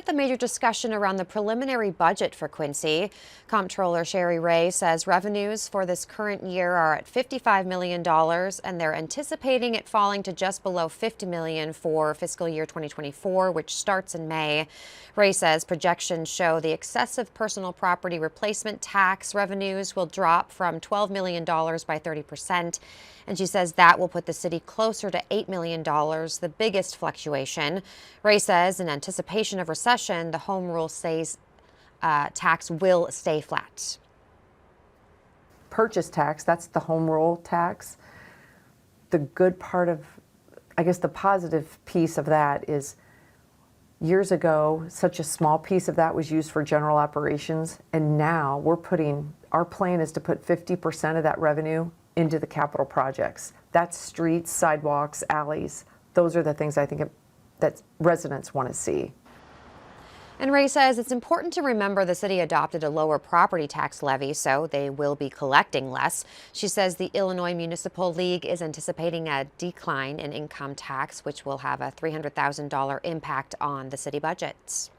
the major discussion around the preliminary budget for Quincy. Comptroller Sherry Ray says revenues for this current year are at $55 million, and they're anticipating it falling to just below $50 million for fiscal year 2024, which starts in May. Ray says projections show the excessive personal property replacement tax revenues will drop from $12 million by 30%. And she says that will put the city closer to $8 million, the biggest fluctuation. Ray says in anticipation of recession, the home rule tax will stay flat. Purchase tax, that's the home rule tax. The good part of, I guess the positive piece of that is years ago, such a small piece of that was used for general operations. And now our plan is to put 50% of that revenue into the capital projects. That's streets, sidewalks, alleys. Those are the things I think that residents want to see. And Ray says it's important to remember the city adopted a lower property tax levy, so they will be collecting less. She says the Illinois Municipal League is anticipating a decline in income tax, which will have a $300,000 impact on the city budgets.